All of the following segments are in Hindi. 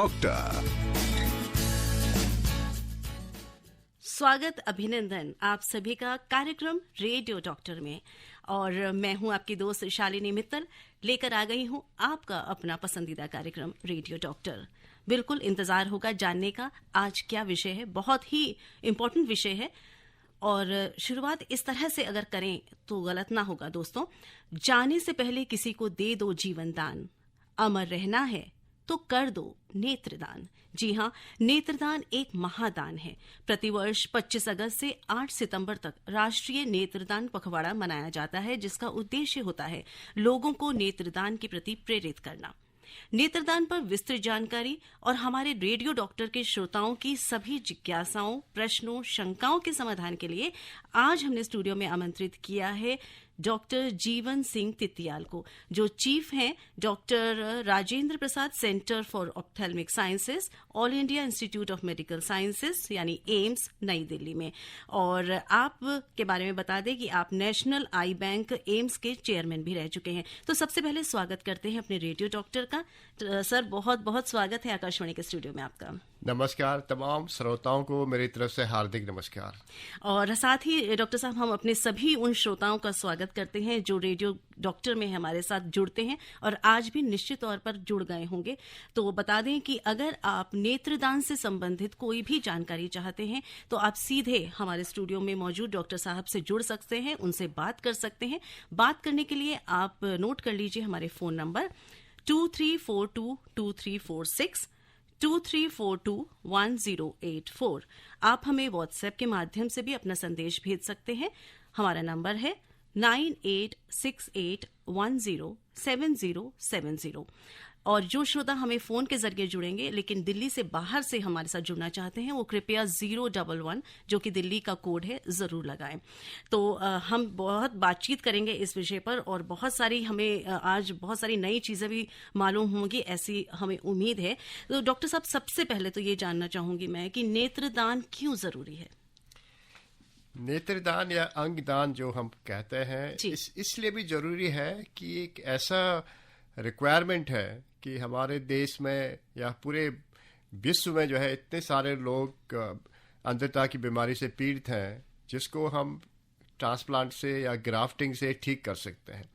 डॉक्टर। स्वागत, अभिनंदन आप सभी का कार्यक्रम रेडियो डॉक्टर में। और मैं हूं आपकी दोस्त शालिनी मित्तल, लेकर आ गई हूं आपका अपना पसंदीदा कार्यक्रम रेडियो डॉक्टर। बिल्कुल इंतजार होगा जानने का आज क्या विषय है। बहुत ही इम्पोर्टेंट विषय है और शुरुआत इस तरह से अगर करें तो गलत ना होगा दोस्तों। जाने से पहले किसी को दे दो जीवन दान, अमर रहना है तो कर दो नेत्रदान। जी हाँ, नेत्रदान एक महादान है। प्रतिवर्ष 25 अगस्त से 8 सितंबर तक राष्ट्रीय नेत्रदान पखवाड़ा मनाया जाता है, जिसका उद्देश्य होता है लोगों को नेत्रदान के प्रति प्रेरित करना। नेत्रदान पर विस्तृत जानकारी और हमारे रेडियो डॉक्टर के श्रोताओं की सभी जिज्ञासाओं, प्रश्नों, शंकाओं के समाधान के लिए आज हमने स्टूडियो में आमंत्रित किया है डॉक्टर जीवन सिंह तितियाल को, जो चीफ हैं doctor Rajendra Prasad centre for ophthalmic sciences, all India institute of medical sciences यानी एम्स, नई दिल्ली में। और आप के बारे में बता दें कि आप नेशनल आई बैंक एम्स के चेयरमैन भी रह चुके हैं। तो सबसे पहले स्वागत करते हैं अपने रेडियो डॉक्टर का। सर, बहुत बहुत स्वागत है आकाशवाणी के स्टूडियो में आपका। नमस्कार, तमाम श्रोताओं को मेरी तरफ से हार्दिक नमस्कार। और साथ ही डॉक्टर साहब, हम अपने सभी उन श्रोताओं का स्वागत करते हैं जो रेडियो डॉक्टर में हमारे साथ जुड़ते हैं और आज भी निश्चित तौर पर जुड़ गए होंगे। तो बता दें कि अगर आप नेत्रदान से संबंधित कोई भी जानकारी चाहते हैं तो आप सीधे हमारे स्टूडियो में मौजूद डॉक्टर साहब से जुड़ सकते हैं, उनसे बात कर सकते हैं। बात करने के लिए आप नोट कर लीजिए हमारे फोन नंबर 23422346, 23421084। आप हमें व्हाट्सएप के माध्यम से भी अपना संदेश भेज सकते हैं। हमारा नंबर है 9868107070। और जो श्रोता हमें फोन के जरिए जुड़ेंगे लेकिन दिल्ली से बाहर से हमारे साथ जुड़ना चाहते हैं, वो कृपया 011 जो कि दिल्ली का कोड है जरूर लगाएं। तो हम बहुत बातचीत करेंगे इस विषय पर और बहुत सारी हमें आज बहुत सारी नई चीजें भी मालूम होंगी, ऐसी हमें उम्मीद है। तो डॉक्टर साहब, सबसे पहले तो ये जानना चाहूंगी मैं कि नेत्रदान क्यों जरूरी है? नेत्रदान या अंगदान जो हम कहते हैं इसलिए भी जरूरी है कि एक ऐसा रिक्वायरमेंट है कि हमारे देश में या पूरे विश्व में जो है इतने सारे लोग अंधता की बीमारी से पीड़ित हैं जिसको हम ट्रांसप्लांट से या ग्राफ्टिंग से ठीक कर सकते हैं।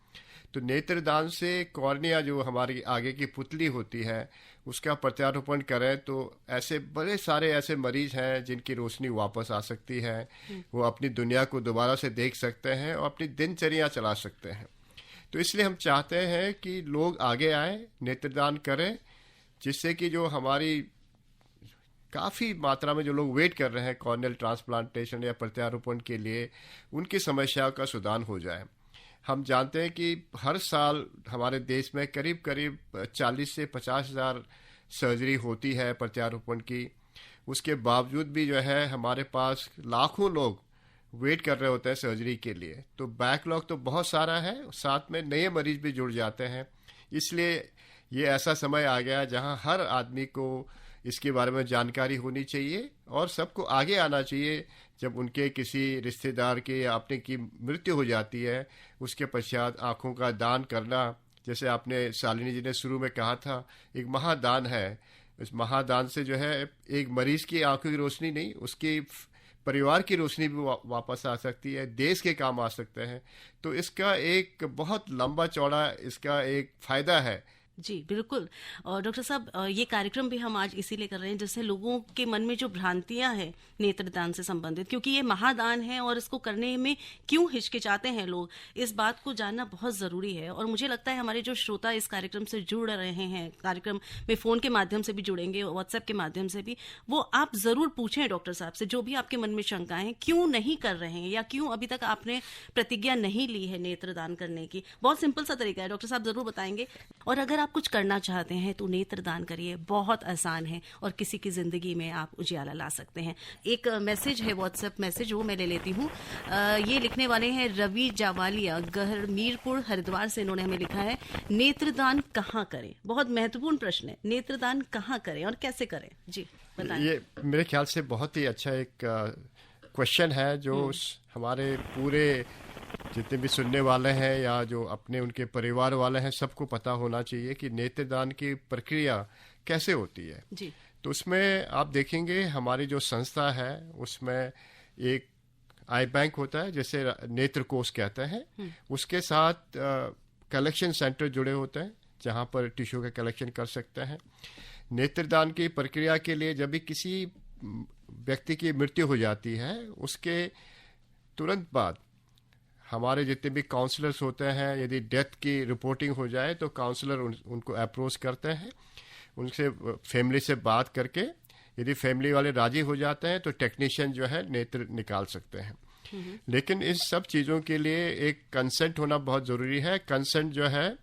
तो नेत्रदान से कॉर्निया जो हमारी आगे की पुतली होती है उसका प्रत्यारोपण करें तो ऐसे बड़े सारे ऐसे मरीज हैं जिनकी रोशनी वापस आ सकती है, वो अपनी दुनिया को दोबारा से देख सकते हैं और अपनी दिनचर्या चला सकते हैं। तो इसलिए हम चाहते हैं कि लोग आगे आए, नेत्रदान करें, जिससे कि जो हमारी काफ़ी मात्रा में जो लोग वेट कर रहे हैं कॉर्नियल ट्रांसप्लांटेशन या प्रत्यारोपण के लिए, उनकी समस्याओं का सुधार हो जाए। हम जानते हैं कि हर साल हमारे देश में करीब करीब 40 से 50 हज़ार सर्जरी होती है प्रत्यारोपण की। उसके बावजूद भी जो है हमारे पास लाखों लोग वेट कर रहे होते हैं सर्जरी के लिए। तो बैकलॉग तो बहुत सारा है, साथ में नए मरीज भी जुड़ जाते हैं। इसलिए ये ऐसा समय आ गया जहां हर आदमी को इसके बारे में जानकारी होनी चाहिए और सबको आगे आना चाहिए। जब उनके किसी रिश्तेदार के या अपने की मृत्यु हो जाती है, उसके पश्चात आँखों का दान करना, जैसे आपने शालिनी जी ने शुरू में कहा था, एक महादान है। इस महादान से जो है एक मरीज की आंखों की रोशनी नहीं, उसकी परिवार की रोशनी भी वापस आ सकती है, देश के काम आ सकते हैं। तो इसका एक बहुत लंबा चौड़ा इसका एक फायदा है। जी बिल्कुल। और डॉक्टर साहब, ये कार्यक्रम भी हम आज इसीलिए कर रहे हैं जिससे लोगों के मन में जो भ्रांतियां हैं नेत्रदान से संबंधित, क्योंकि ये महादान है और इसको करने में क्यों हिचकिचाते हैं लोग, इस बात को जानना बहुत जरूरी है। और मुझे लगता है हमारे जो श्रोता इस कार्यक्रम से जुड़ रहे हैं, कार्यक्रम में फोन के माध्यम से भी जुड़ेंगे, व्हाट्सएप के माध्यम से भी, वो आप जरूर पूछें डॉक्टर साहब से जो भी आपके मन में शंकाएं हैं, क्यों नहीं कर रहे हैं या क्यों अभी तक आपने प्रतिज्ञा नहीं ली है नेत्रदान करने की। बहुत सिंपल सा तरीका है, डॉक्टर साहब जरूर बताएंगे। और अगर आप कुछ करना चाहते हैं तो नेत्रदान करिए, बहुत आसान है और किसी की जिंदगी में आप उजियाला ला सकते हैं। एक मैसेज है, व्हाट्सएप मैसेज, वो मैं ले लेती हूँ। ये लिखने वाले हैं रवि जावालिया, मीरपुर हरिद्वार से। इन्होंने हमें लिखा है, नेत्रदान कहाँ करें? बहुत महत्वपूर्ण प्रश्न है, नेत्रदान कहाँ करें और कैसे करें? जी बताएं। ये मेरे ख्याल से बहुत ही अच्छा एक क्वेश्चन है जो हमारे पूरे जितने भी सुनने वाले हैं या जो अपने उनके परिवार वाले हैं सबको पता होना चाहिए कि नेत्रदान की प्रक्रिया कैसे होती है जी। तो उसमें आप देखेंगे हमारी जो संस्था है उसमें एक आई बैंक होता है, जैसे नेत्र कोष कहते हैं, उसके साथ कलेक्शन सेंटर जुड़े होते हैं जहां पर टिश्यू का कलेक्शन कर सकते हैं। नेत्रदान की प्रक्रिया के लिए जब भी किसी व्यक्ति की मृत्यु हो जाती है उसके तुरंत बाद हमारे जितने भी काउंसलर्स होते हैं, यदि डेथ की रिपोर्टिंग हो जाए तो काउंसलर उनको अप्रोच करते हैं, उनसे फैमिली से बात करके यदि फैमिली वाले राजी हो जाते हैं तो टेक्नीशियन जो है नेत्र निकाल सकते हैं। लेकिन इस सब चीज़ों के लिए एक कंसेंट होना बहुत ज़रूरी है। कंसेंट जो है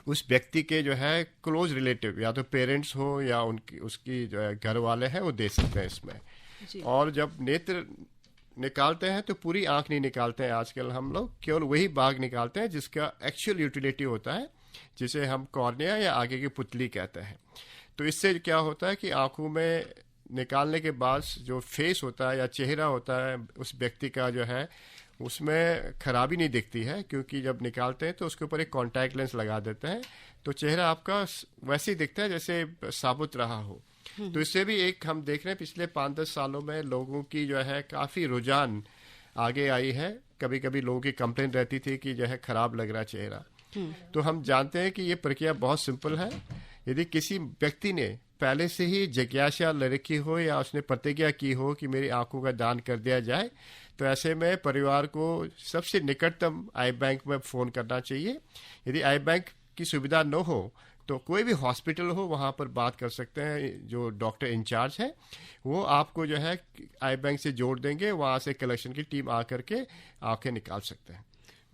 उस व्यक्ति के जो है क्लोज रिलेटिव, या तो पेरेंट्स हो या उसकी जो है घर वाले हैं, वो दे सकते हैं इसमें। और जब नेत्र निकालते हैं तो पूरी आंख नहीं निकालते हैं आजकल हम लोग, केवल वही भाग निकालते हैं जिसका एक्चुअल यूटिलिटी होता है, जिसे हम कॉर्निया या आगे की पुतली कहते हैं। तो इससे क्या होता है कि आंखों में निकालने के बाद जो फेस होता है या चेहरा होता है उस व्यक्ति का जो है उसमें खराबी नहीं दिखती है, क्योंकि जब निकालते हैं तो उसके ऊपर एक कॉन्टैक्ट लेंस लगा देते हैं तो चेहरा आपका वैसे ही दिखता है जैसे साबुत रहा हो। तो इससे भी एक हम देख रहे हैं पिछले 5-10 सालों में लोगों की जो है काफ़ी रुझान आगे आई है। कभी कभी लोगों की कंप्लेन रहती थी कि जो है खराब लग रहा चेहरा। तो हम जानते हैं कि ये प्रक्रिया बहुत सिंपल है। यदि किसी व्यक्ति ने पहले से ही जिज्ञासा रखी हो या उसने प्रतिज्ञा की हो कि मेरी आंखों का दान कर दिया जाए, तो ऐसे में परिवार को सबसे निकटतम आई बैंक में फ़ोन करना चाहिए। यदि आई बैंक की सुविधा न हो तो कोई भी हॉस्पिटल हो वहाँ पर बात कर सकते हैं, जो डॉक्टर इंचार्ज है वो आपको जो है आई बैंक से जोड़ देंगे, वहाँ से कलेक्शन की टीम आकर के आंखें निकाल सकते हैं।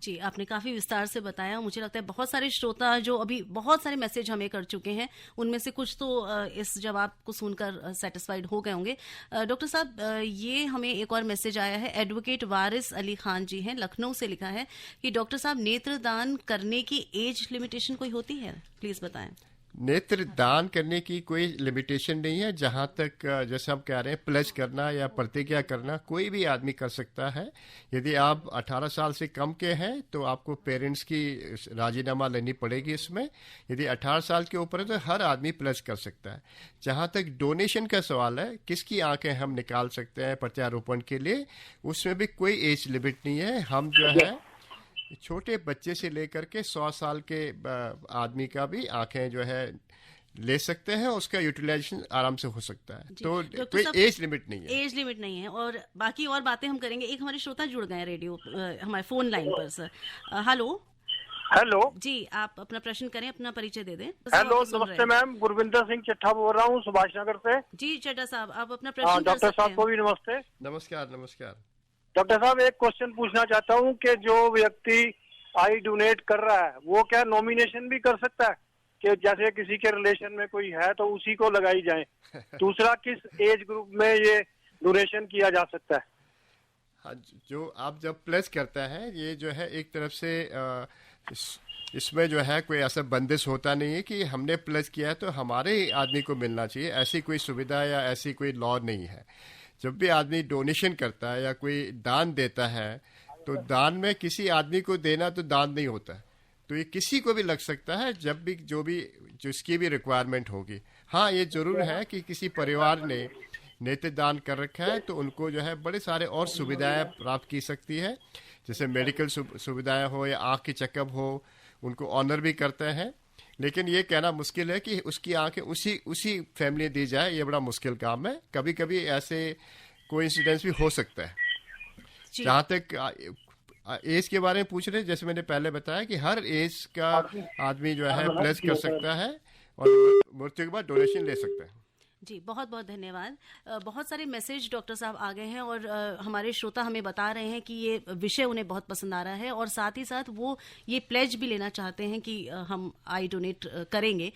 जी, आपने काफ़ी विस्तार से बताया। मुझे लगता है बहुत सारे श्रोता जो अभी बहुत सारे मैसेज हमें कर चुके हैं उनमें से कुछ तो इस जवाब को सुनकर सेटिस्फाइड हो गए होंगे। डॉक्टर साहब, ये हमें एक और मैसेज आया है। एडवोकेट वारिस अली खान जी हैं, लखनऊ से, लिखा है कि डॉक्टर साहब नेत्रदान करने की एज लिमिटेशन कोई होती है? प्लीज़ बताएं। नेत्र दान करने की कोई लिमिटेशन नहीं है। जहाँ तक जैसे हम कह रहे हैं प्लेज करना या प्रतिज्ञा करना कोई भी आदमी कर सकता है। यदि आप 18 साल से कम के हैं तो आपको पेरेंट्स की राजीनामा लेनी पड़ेगी इसमें। यदि 18 साल के ऊपर है तो हर आदमी प्लेज कर सकता है। जहाँ तक डोनेशन का सवाल है, किसकी आंखें हम निकाल सकते हैं प्रत्यारोपण के लिए, उसमें भी कोई एज लिमिट नहीं है। हम जो है छोटे बच्चे से लेकर के 100 साल के आदमी का भी आंखें जो है ले सकते हैं, उसका यूटिलाइजेशन आराम से हो सकता है। तो कोई एज लिमिट नहीं है। एज लिमिट नहीं है। और बाकी और बातें हम करेंगे। एक हमारे श्रोता जुड़ गए हैं रेडियो हमारे फोन लाइन पर। Sir, hello. हेलो जी, आप अपना प्रश्न करें, अपना परिचय दे दें। हेलो, नमस्ते मैम, गुरविंदर सिंह चट्ठा बोल रहा हूँ सुभाष नगर से। जी चड्ढा साहब, आप अपना प्रश्न डॉक्टर साहब को भी नमस्ते। नमस्कार। नमस्कार डॉक्टर साहब, एक क्वेश्चन पूछना चाहता हूँ कि जो व्यक्ति आई डोनेट कर रहा है वो क्या नॉमिनेशन भी कर सकता है कि जैसे किसी के रिलेशन में कोई है तो उसी को लगाई जाए? दूसरा, किस एज ग्रुप में ये डोनेशन किया जा सकता है? हाँ, जो आप जब प्लेस करता है ये जो है एक तरफ से इसमें जो है कोई ऐसा बंदिश होता नहीं है कि हमने प्लेस किया है तो हमारे आदमी को मिलना चाहिए, ऐसी कोई सुविधा या ऐसी कोई लॉ नहीं है। जब भी आदमी डोनेशन करता है या कोई दान देता है तो दान में किसी आदमी को देना तो दान नहीं होता, तो ये किसी को भी लग सकता है जब भी जिसकी भी रिक्वायरमेंट होगी। हाँ, ये जरूर है कि किसी परिवार ने नेत्रदान कर रखा है तो उनको जो है बड़े सारे और सुविधाएं प्राप्त की सकती है, जैसे मेडिकल सुविधाएं हो या आँख की चेकअप हो, उनको ऑनर भी करते हैं। लेकिन ये कहना मुश्किल है कि उसकी आंखें उसी फैमिली दी जाए, ये बड़ा मुश्किल काम है। कभी कभी ऐसे कोइंसिडेंस भी हो सकता है। जहाँ तक एज के बारे में पूछ रहे, जैसे मैंने पहले बताया कि हर एज का आदमी जो है प्लेस कर सकता है और मृत्यु के बाद डोनेशन ले सकता है। जी, बहुत बहुत धन्यवाद। बहुत सारे मैसेज डॉक्टर साहब आ गए हैं और हमारे श्रोता हमें बता रहे हैं कि ये विषय उन्हें बहुत पसंद आ रहा है और साथ ही साथ वो ये प्लेज भी लेना चाहते हैं कि हम आई डोनेट करेंगे।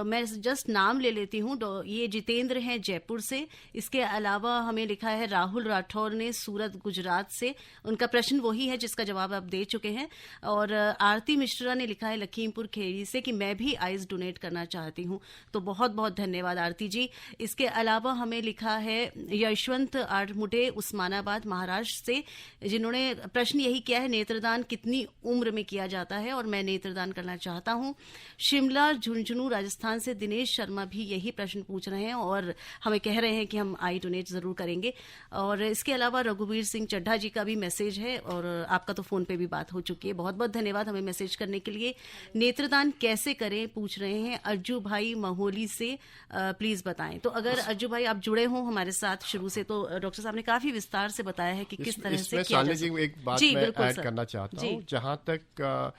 मैं जस्ट नाम ले लेती हूँ। ये जितेंद्र हैं जयपुर से। इसके अलावा हमें लिखा है राहुल राठौर ने सूरत गुजरात से। उनका प्रश्न वही है जिसका जवाब आप दे चुके हैं। और आरती मिश्रा ने लिखा है लखीमपुर खेड़ी से कि मैं भी आइज डोनेट करना चाहती हूँ। तो बहुत बहुत धन्यवाद आरती जी। इसके अलावा हमें लिखा है यशवंत आठमुटे उस्मानाबाद महाराष्ट्र से, जिन्होंने प्रश्न यही किया है, नेत्रदान कितनी उम्र में किया जाता है और मैं नेत्रदान करना चाहता हूं। शिमला झुंझुनू राजस्थान से दिनेश शर्मा भी यही प्रश्न पूछ रहे हैं और हमें कह रहे हैं कि हम आई डोनेट जरूर करेंगे। और इसके अलावा रघुवीर सिंह चड्ढा जी का भी मैसेज है और आपका तो फोन पे भी बात हो चुकी है। बहुत बहुत धन्यवाद हमें मैसेज करने के लिए। नेत्रदान कैसे करें पूछ रहे हैं अज्जू भाई महोली से, प्लीज बताएं। तो अगर अज्जू भाई आप जुड़े हो हमारे साथ शुरू से, तो डॉक्टर साहब ने काफी विस्तार से बताया है कि किस तरह से किया जा सकता है। एक बात मैं ऐड करना चाहता हूँ, जहाँ तक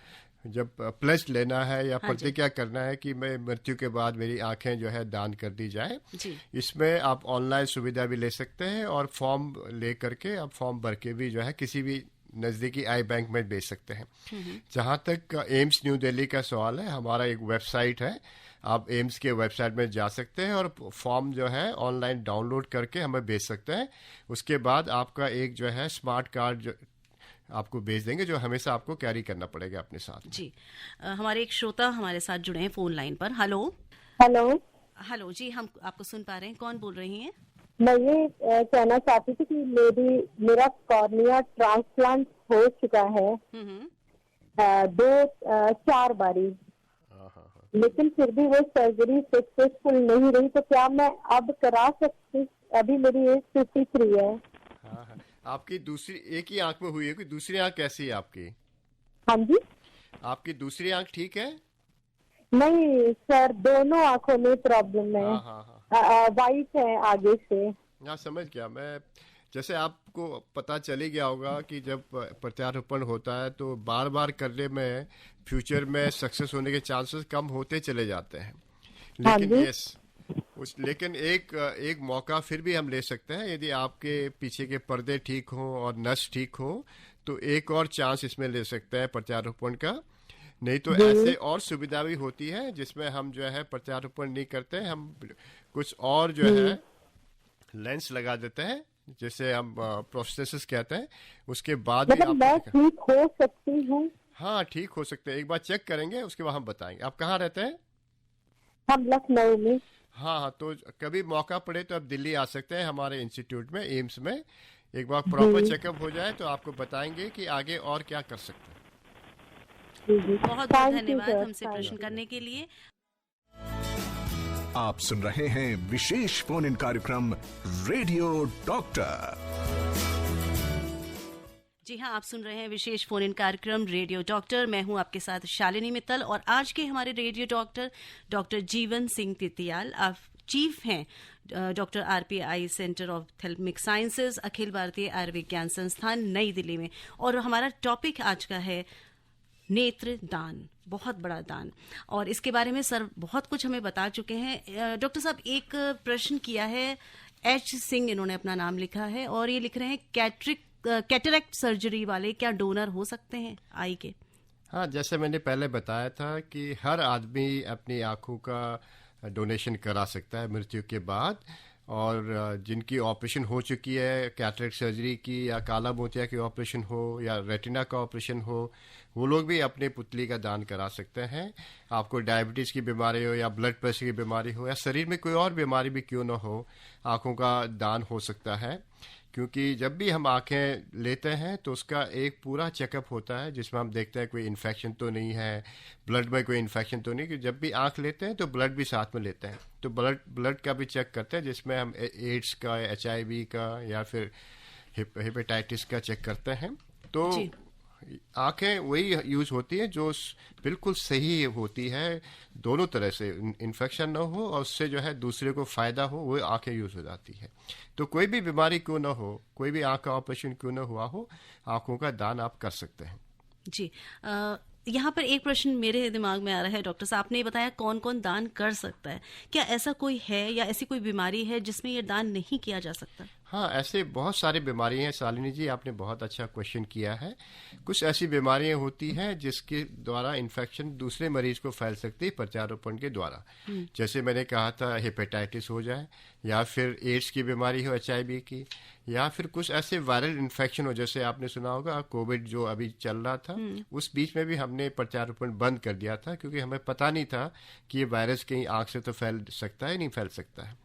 जब प्लेज लेना है या प्रतिज्ञा करना है कि मैं मृत्यु के बाद मेरी आंखें जो है दान कर दी जाए, इसमें आप ऑनलाइन सुविधा भी ले सकते हैं और फॉर्म ले करके आप फॉर्म भर के भी जो है किसी भी नज़दीकी आई बैंक में भेज सकते हैं। जहाँ तक एम्स न्यू दिल्ली का सवाल है, हमारा एक वेबसाइट है, आप एम्स के वेबसाइट में जा सकते हैं और फॉर्म जो है ऑनलाइन डाउनलोड करके हमें भेज सकते हैं। उसके बाद आपका एक जो है स्मार्ट कार्ड आपको भेज देंगे, जो हमेशा आपको कैरी करना पड़ेगा अपने साथ। जी, हमारे एक श्रोता हमारे साथ जुड़े हैं फोन लाइन पर। हेलो हेलो हेलो जी, हम आपको सुन पा रहे हैं। कौन बोल रही हैं? मैं ये कहना चाहती थी कि मेरा कॉर्निया ट्रांसप्लांट हो चुका है 4 बारी, लेकिन फिर भी वो सर्जरी सक्सेसफुल नहीं रही, तो क्या मैं अब करा सकती? अभी मेरी एज 53 है। आपकी दूसरी एक ही आंख में हुई है, कि दूसरी आंख कैसी है आपकी? हाँ जी, आपकी दूसरी आंख ठीक है? नहीं सर, दोनों आंखों में प्रॉब्लम है। वाइट है आगे से। हाँ, समझ गया मैं। जैसे आपको पता चल ही गया होगा कि जब प्रत्यारोपण होता है तो बार बार करने में फ्यूचर में सक्सेस होने के चांसेस कम होते चले जाते हैं, लेकिन लेकिन एक मौका फिर भी हम ले सकते हैं। यदि आपके पीछे के पर्दे ठीक हो और नस ठीक हो तो एक और चांस इसमें ले सकते हैं प्रत्यारोपण का। नहीं तो ऐसे और सुविधा भी होती है जिसमें हम जो है प्रत्यारोपण नहीं करते, हम कुछ और जो है लेंस लगा देते हैं, जैसे हम प्रोस्थेसिस कहते हैं। उसके बाद भी मैं ठीक हो सकती हूँ? हाँ, ठीक हो सकते हैं। एक बार चेक करेंगे, उसके बाद हम बताएंगे। आप कहाँ रहते हैं? हम लखनऊ में। हाँ, तो कभी मौका पड़े तो आप दिल्ली आ सकते हैं हमारे इंस्टीट्यूट में, एम्स में। एक बार प्रॉपर चेकअप हो जाए तो आपको बताएंगे कि आगे और क्या कर सकते हैं। बहुत बहुत धन्यवाद हमसे प्रश्न करने के लिए। आप सुन रहे हैं विशेष फोन इन कार्यक्रम रेडियो डॉक्टर। जी हाँ, आप सुन रहे हैं विशेष फोन इन कार्यक्रम रेडियो डॉक्टर। मैं हूं आपके साथ शालिनी मित्तल और आज के हमारे रेडियो डॉक्टर जीवन सिंह तितियाल। आप चीफ हैं doctor RPI centre of ophthalmic sciences, Akhil Bharatiya Ayurvigyan संस्थान, नई दिल्ली में। और हमारा टॉपिक आज का है नेत्र दान, बहुत बड़ा दान। और इसके बारे में सर बहुत कुछ हमें बता चुके हैं। डॉक्टर साहब, एक प्रश्न किया है, H सिंह इन्होंने अपना नाम लिखा है और ये लिख रहे हैं कैटरेक्ट सर्जरी वाले क्या डोनर हो सकते हैं आई के? हाँ, जैसे मैंने पहले बताया था कि हर आदमी अपनी आंखों का डोनेशन करा सकता है मृत्यु के बाद। और जिनकी ऑपरेशन हो चुकी है कैटरेक्ट सर्जरी की, या काला मोतिया की ऑपरेशन हो या रेटिना का ऑपरेशन हो, वो लोग भी अपने पुतली का दान करा सकते हैं। आपको डायबिटीज़ की बीमारी हो या ब्लड प्रेशर की बीमारी हो या शरीर में कोई और बीमारी भी क्यों ना हो, आंखों का दान हो सकता है। क्योंकि जब भी हम आंखें लेते हैं तो उसका एक पूरा चेकअप होता है जिसमें हम देखते हैं कोई इन्फेक्शन तो नहीं है, ब्लड में कोई इन्फेक्शन तो नहीं। कि जब भी आंख लेते हैं तो ब्लड भी साथ में लेते हैं, तो ब्लड का भी चेक करते हैं, जिसमें हम एड्स का, HIV का या फिर हेपेटाइटिस का चेक करते हैं। तो आंखें वही यूज होती है जो बिल्कुल सही होती है, दोनों तरह से इन्फेक्शन ना हो और उससे जो है दूसरे को फायदा हो, वो आंखें यूज हो जाती है। तो कोई भी बीमारी क्यों ना हो, कोई भी आंख का ऑपरेशन क्यों ना हुआ हो, आंखों का दान आप कर सकते हैं। जी, यहाँ पर एक प्रश्न मेरे दिमाग में आ रहा है डॉक्टर साहब, आपने बताया कौन कौन दान कर सकता है, क्या ऐसा कोई है या ऐसी कोई बीमारी है जिसमें ये दान नहीं किया जा सकता? हाँ, ऐसे बहुत सारी बीमारियां हैं शालिनी जी, आपने बहुत अच्छा क्वेश्चन किया है। कुछ ऐसी बीमारियां होती हैं जिसके द्वारा इन्फेक्शन दूसरे मरीज को फैल सकती है प्रत्यारोपण के द्वारा। जैसे मैंने कहा था, हेपेटाइटिस हो जाए या फिर एड्स की बीमारी हो, HIV की, या फिर कुछ ऐसे वायरल इन्फेक्शन हो। जैसे आपने सुना होगा कोविड जो अभी चल रहा था, उस बीच में भी हमने प्रत्यारोपण बंद कर दिया था क्योंकि हमें पता नहीं था कि ये वायरस कहीं आंख से तो फैल सकता है, नहीं फैल सकता है।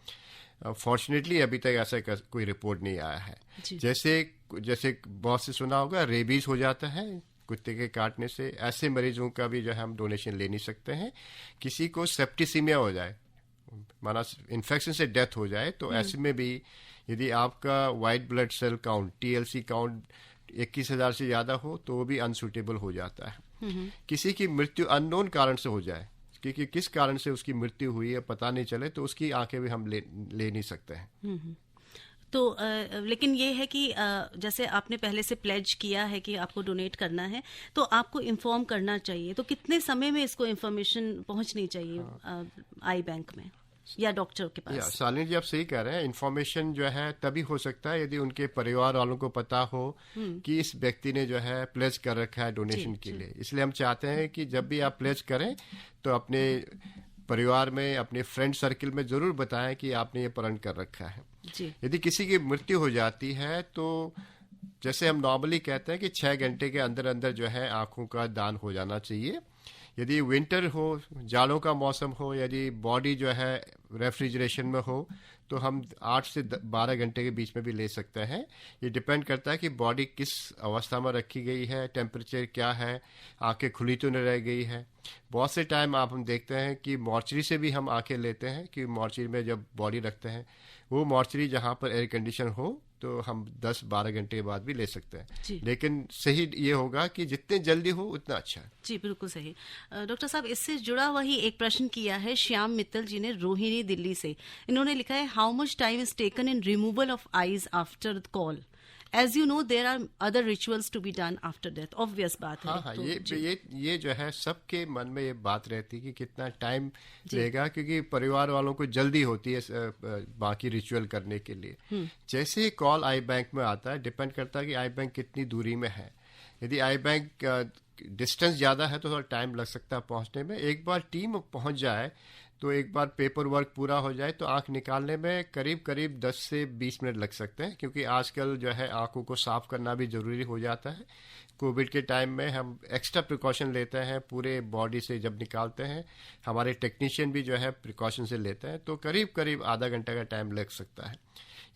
फॉर्चुनेटली अभी तक ऐसा कोई रिपोर्ट नहीं आया है। जैसे बहुत से सुना होगा, रेबीज हो जाता है कुत्ते के काटने से, ऐसे मरीजों का भी जो है हम डोनेशन ले नहीं सकते हैं। किसी को सेप्टिसीमिया हो जाए, माना इन्फेक्शन से डेथ हो जाए, तो ऐसे में भी यदि आपका white blood cell count TLC count 21,000 से ज़्यादा हो तो वो भी अनसुटेबल हो जाता है। किसी की मृत्यु अननोन कारण से हो जाए, क्योंकि किस कारण से उसकी मृत्यु हुई है पता नहीं चले, तो उसकी आंखें भी हम ले नहीं सकते हैं। तो लेकिन ये है कि जैसे आपने पहले से प्लेज किया है कि आपको डोनेट करना है, तो आपको इन्फॉर्म करना चाहिए। तो कितने समय में इसको इन्फॉर्मेशन पहुंचनी चाहिए आई बैंक में या डॉक्टर के पास? शालिनी जी, आप सही कह रहे हैं। इन्फॉर्मेशन जो है तभी हो सकता है यदि उनके परिवार वालों को पता हो कि इस व्यक्ति ने जो है प्लेज कर रखा है डोनेशन के लिए। इसलिए हम चाहते हैं कि जब भी आप प्लेज करें तो अपने परिवार में, अपने फ्रेंड सर्किल में जरूर बताएं कि आपने ये प्रण कर रखा है। यदि किसी की मृत्यु हो जाती है तो जैसे हम नॉर्मली कहते हैं कि 6 घंटे के अंदर अंदर जो है आंखों का दान हो जाना चाहिए। यदि विंटर हो, जाड़ों का मौसम हो, यदि बॉडी जो है रेफ्रिजरेशन में हो, तो हम 8 से 12 घंटे के बीच में भी ले सकते हैं। ये डिपेंड करता है कि बॉडी किस अवस्था में रखी गई है, टेम्परेचर क्या है, आंखें खुली तो नहीं रह गई है। बहुत से टाइम हम देखते हैं कि मॉर्चरी से भी हम आंखें लेते हैं, कि मॉर्चरी में जब बॉडी रखते हैं, वो मॉर्चरी जहाँ पर एयर कंडीशन हो तो हम 10-12 घंटे के बाद भी ले सकते हैं। लेकिन सही ये होगा कि जितने जल्दी हो उतना अच्छा है। जी, बिल्कुल सही। डॉक्टर साहब, इससे जुड़ा हुआ ही एक प्रश्न किया है श्याम मित्तल जी ने, रोहिणी, दिल्ली से। इन्होंने लिखा है, how much time is taken in removal of eyes after the call? As you know, there are other rituals to be done after death. Obvious बात है। हाँ, ये जो है सबके मन में ये बात रहती है कि कितना टाइम लेगा, क्योंकि परिवार वालों को जल्दी होती है बाकी रिचुअल करने के लिए। जैसे ही कॉल आई बैंक में आता है, डिपेंड करता है कि आई बैंक कितनी दूरी में है। यदि आई बैंक डिस्टेंस ज़्यादा है तो थोड़ा टाइम लग सकता है पहुँचने में। एक बार टीम पहुँच जाए तो एक बार पेपर वर्क पूरा हो जाए तो आंख निकालने में करीब 10 से 20 मिनट लग सकते हैं, क्योंकि आजकल जो है आंखों को साफ करना भी ज़रूरी हो जाता है। कोविड के टाइम में हम एक्स्ट्रा प्रिकॉशन लेते हैं, पूरे बॉडी से जब निकालते हैं, हमारे टेक्नीशियन भी जो है प्रिकॉशन से लेते हैं, तो करीब आधा घंटा का टाइम लग सकता है।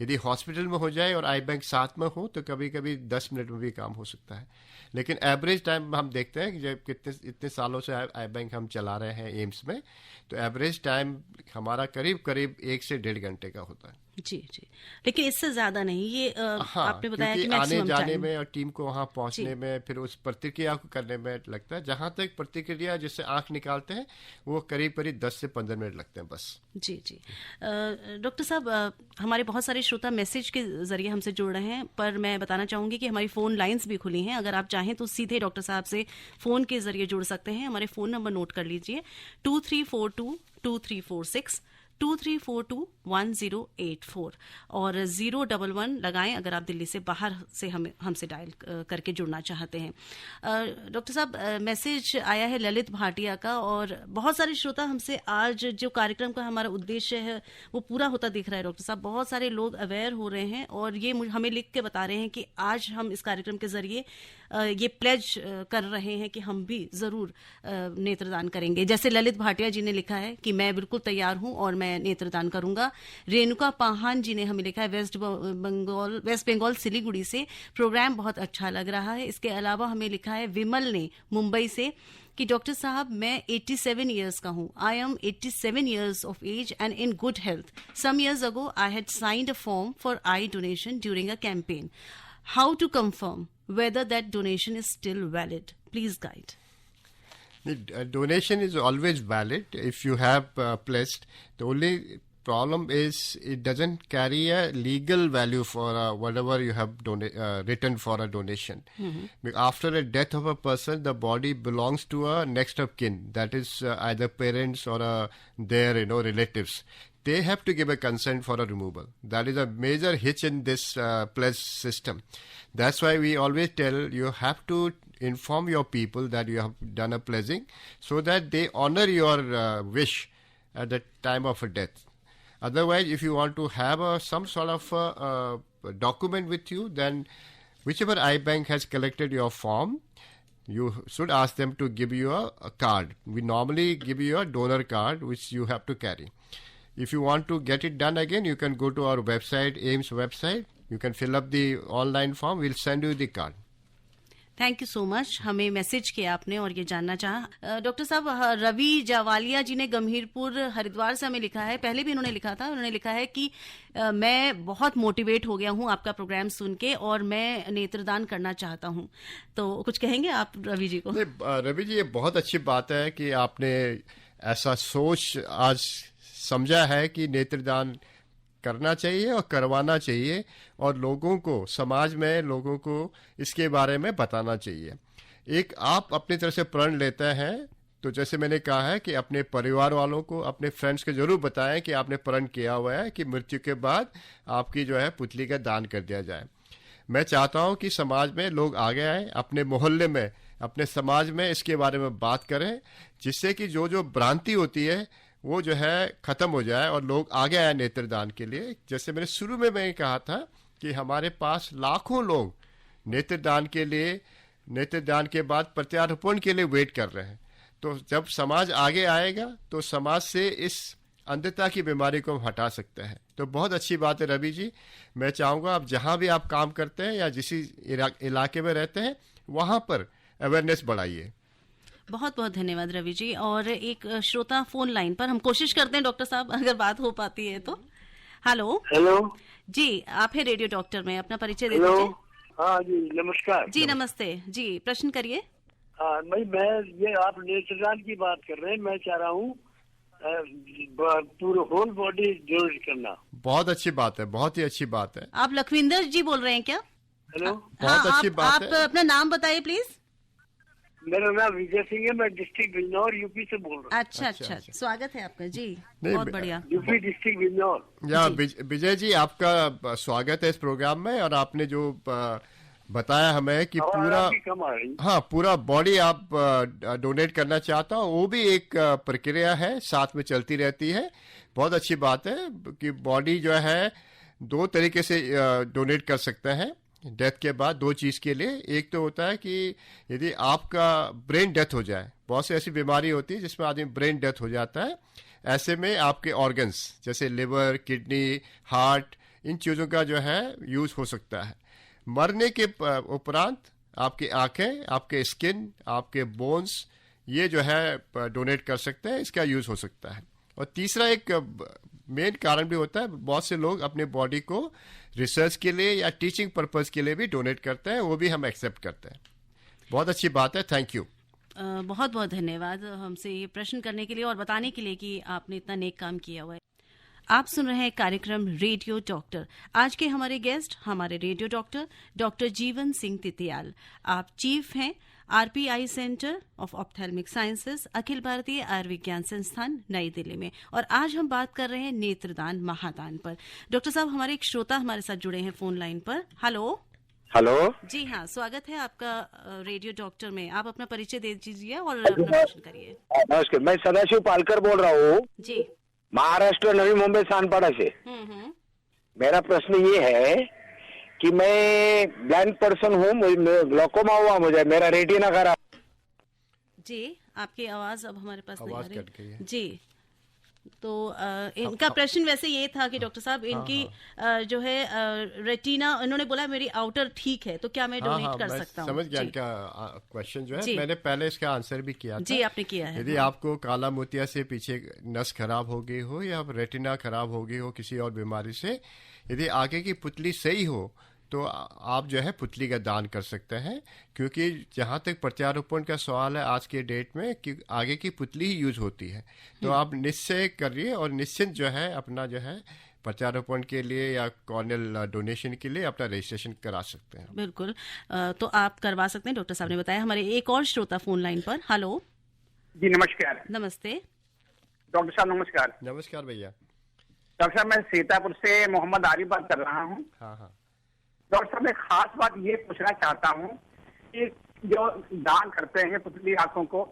यदि हॉस्पिटल में हो जाए और आई बैंक साथ में हो तो कभी 10 मिनट में भी काम हो सकता है। लेकिन एवरेज टाइम हम देखते हैं कि जब इतने सालों से आई बैंक हम चला रहे हैं एम्स में, तो एवरेज टाइम हमारा करीब 1 से 1.5 घंटे का होता है। जी, लेकिन इससे ज्यादा नहीं। ये आपने बताया कि आने जाने में और टीम को वहां पहुंचने में, फिर उस प्रतिक्रिया को करने में लगता है। जहां तक प्रतिक्रिया जिससे आंख निकालते हैं वो करीब 10 से 15 मिनट लगते हैं बस। जी। डॉक्टर साहब, हमारे बहुत सारे श्रोता मैसेज के जरिए हमसे जुड़ रहे हैं, पर मैं बताना चाहूंगी कि हमारी फोन लाइंस भी खुली हैं। अगर आप चाहें तो सीधे डॉक्टर साहब से फोन के जरिए जुड़ सकते हैं। हमारे फोन नंबर नोट कर लीजिए, 2342-2346, 2342-1084 और 011 लगाएं अगर आप दिल्ली से बाहर से हमसे डायल करके जुड़ना चाहते हैं। डॉक्टर साहब, मैसेज आया है ललित भाटिया का, और बहुत सारे श्रोता हमसे आज जो कार्यक्रम का हमारा उद्देश्य है वो पूरा होता दिख रहा है। डॉक्टर साहब, बहुत सारे लोग अवेयर हो रहे हैं और ये हमें लिख के बता रहे हैं कि आज हम इस कार्यक्रम के जरिए ये प्लेज कर रहे हैं कि हम भी जरूर नेत्रदान करेंगे। जैसे ललित भाटिया जी ने लिखा है कि मैं बिल्कुल तैयार हूं और मैं नेत्रदान करूंगा। रेणुका पाहान जी ने हमें लिखा है वेस्ट बंगाल सिलीगुड़ी से, प्रोग्राम बहुत अच्छा लग रहा है। इसके अलावा हमें लिखा है विमल ने मुंबई से कि डॉक्टर साहब, मैं 87 ईयर्स का हूं। I am 87 years of age and in good health. Some years ago I had signed a form for eye donation during a campaign. How to confirm whether that donation is still valid? Please guide. The donation is always valid if you have pledged. The only problem is it doesn't carry a legal value for whatever you have written for a donation. After the death of a person, the body belongs to a next of kin. That is either parents or their relatives. They have to give a consent for a removal. That is a major hitch in this pledge system. That's why we always tell you have to inform your people that you have done a pledging so that they honor your wish at the time of a death. Otherwise, if you want to have some sort of document with you, then whichever iBank has collected your form, you should ask them to give you a card. We normally give you a donor card which you have to carry. if you want to get it done again, you can go to our website, AIIMS website. You can fill up the online form. We'll send you the card. Thank you so much. हमें मैसेज किया आपने और ये जानना चाहा। डॉक्टर साहब, रवि जावालिया जी ने गंभीरपुर हरिद्वार से हमें लिखा है, पहले भी इन्होंने लिखा था। उन्होंने लिखा है कि मैं बहुत मोटिवेट हो गया हूँ आपका प्रोग्राम सुन के और मैं नेत्रदान करना चाहता हूँ। तो कुछ कहेंगे आप रवि जी को? रवि जी, ये बहुत अच्छी बात है कि आपने ऐसा सोच आज समझा है कि नेत्रदान करना चाहिए और करवाना चाहिए, और लोगों को, समाज में लोगों को इसके बारे में बताना चाहिए। एक आप अपनी तरफ से प्रण लेते हैं, तो जैसे मैंने कहा है कि अपने परिवार वालों को, अपने फ्रेंड्स को जरूर बताएं कि आपने प्रण किया हुआ है कि मृत्यु के बाद आपकी जो है पुतली का दान कर दिया जाए। मैं चाहता हूं कि समाज में लोग आगे आए, अपने मोहल्ले में, अपने समाज में इसके बारे में बात करें, जिससे कि जो जो भ्रांति होती है वो जो है खत्म हो जाए और लोग आगे आए नेत्रदान के लिए। जैसे मैंने शुरू में मैंने कहा था कि हमारे पास लाखों लोग नेत्रदान के लिए, नेत्रदान के बाद प्रत्यारोपण के लिए वेट कर रहे हैं। तो जब समाज आगे आएगा तो समाज से इस अंधता की बीमारी को हम हटा सकते हैं। तो बहुत अच्छी बात है रवि जी। मैं चाहूँगा आप जहाँ भी आप काम करते हैं या जिस इलाके में रहते हैं वहाँ पर अवेयरनेस बढ़ाइए। बहुत बहुत धन्यवाद रवि जी। और एक श्रोता फोन लाइन पर, हम कोशिश करते हैं डॉक्टर साहब अगर बात हो पाती है तो। हेलो जी, आप है रेडियो डॉक्टर में, अपना परिचय दे दीजिए। हाँ जी, नमस्कार जी। नमस्ते जी, प्रश्न करिए। हाँ, मैं ये आप नेत्रदान की बात कर रहे हैं, मैं चाह रहा हूँ पूरा होल बॉडी डोनेट करना। बहुत अच्छी बात है, बहुत ही अच्छी बात है। आप लखविंदर जी बोल रहे हैं क्या? हेलो, बहुत अच्छी बात है। आप अपना नाम बताइए प्लीज। मेरा नाम विजय सिंह है, मैं डिस्ट्रिक्ट बिजनौर यूपी से बोल रहा हूँ। अच्छा, स्वागत है आपका जी, बहुत बढ़िया। UP district Bijnor. या विजय जी, आपका स्वागत है इस प्रोग्राम में। और आपने जो बताया हमें कि पूरा बॉडी आप डोनेट करना चाहता हो, वो भी एक प्रक्रिया है, साथ में चलती रहती है। बहुत अच्छी बात है कि बॉडी जो है 2 तरीके से डोनेट कर सकते हैं डेथ के बाद, 2 चीज़ के लिए। एक तो होता है कि यदि आपका ब्रेन डेथ हो जाए, बहुत सी ऐसी बीमारी होती है जिसमें आदमी ब्रेन डेथ हो जाता है, ऐसे में आपके ऑर्गन्स जैसे लिवर, किडनी, हार्ट, इन चीज़ों का जो है यूज़ हो सकता है। मरने के उपरांत आपकी आंखें, आपके स्किन, आपके बोन्स, ये जो है डोनेट कर सकते हैं, इसका यूज़ हो सकता है। और तीसरा एक मेन कारण भी होता है, बहुत से लोग अपने बॉडी को रिसर्च के लिए या टीचिंग पर्पस के लिए भी डोनेट करते हैं, वो भी हम एक्सेप्ट करते हैं। बहुत अच्छी बात है, थैंक यू। बहुत बहुत धन्यवाद हमसे ये प्रश्न करने के लिए और बताने के लिए कि आपने इतना नेक काम किया हुआ है। आप सुन रहे हैं कार्यक्रम रेडियो डॉक्टर। आज के हमारे गेस्ट, हमारे radio doctor doctor Jeevan Singh Titiyal. आप चीफ हैं RPI centre of ophthalmic sciences, Akhil Bharatiya Ayurvigyan संस्थान, नई दिल्ली में। और आज हम बात कर रहे हैं नेत्रदान महादान पर। डॉक्टर साहब, हमारे एक श्रोता हमारे साथ जुड़े हैं फोन लाइन पर। हेलो जी हाँ, स्वागत है आपका रेडियो डॉक्टर में। आप अपना परिचय दे दीजिए और अपना प्रश्न करिए। नमस्कार, मैं सदाशिव पालकर बोल रहा हूँ जी, महाराष्ट्र, नवी मुंबई, सानपाड़ा से। मेरा प्रश्न ये है कि मैं ब्लाइंड पर्सन हूँ, ग्लूकोमा हुआ मुझे, मेरा रेटिना खराब। जी, आपकी आवाज अब हमारे पास नहीं आ रही कट गई है। जी। तो इनका प्रश्न वैसे ये था कि डॉक्टर साहब, इनकी जो है रेटिना, इन्होंने बोला मेरी आउटर ठीक है, तो क्या मैं डोनेट कर सकता हूँ? समझ गया इनका क्वेश्चन जो है। मैंने पहले इसका आंसर भी किया था। जी, आपने किया है। यदि आपको काला मोतिया से पीछे नस खराब हो गई हो या रेटिना खराब हो गई हो किसी और बीमारी से, यदि आगे की पुतली सही हो तो आप जो है पुतली का दान कर सकते हैं। क्योंकि जहाँ तक प्रत्यारोपण का सवाल है आज के डेट में, कि आगे की पुतली ही यूज होती है, तो आप निश्चय करिए और निश्चिंत जो है अपना जो है प्रत्यारोपण के लिए या कॉर्नियल डोनेशन के लिए अपना रजिस्ट्रेशन करा सकते हैं। बिल्कुल, तो आप करवा सकते हैं, डॉक्टर साहब ने बताया। हमारे एक और श्रोता फोन लाइन पर। हेलो जी, नमस्कार। नमस्ते डॉक्टर साहब, नमस्कार। नमस्कार भैया। डॉक्टर साहब, मैं सीतापुर से मोहम्मद आरिफ बात कर रहा हूँ। हाँ। डॉक्टर साहब, मैं खास बात ये पूछना चाहता हूँ कि जो दान करते हैं पुतली आंखों को,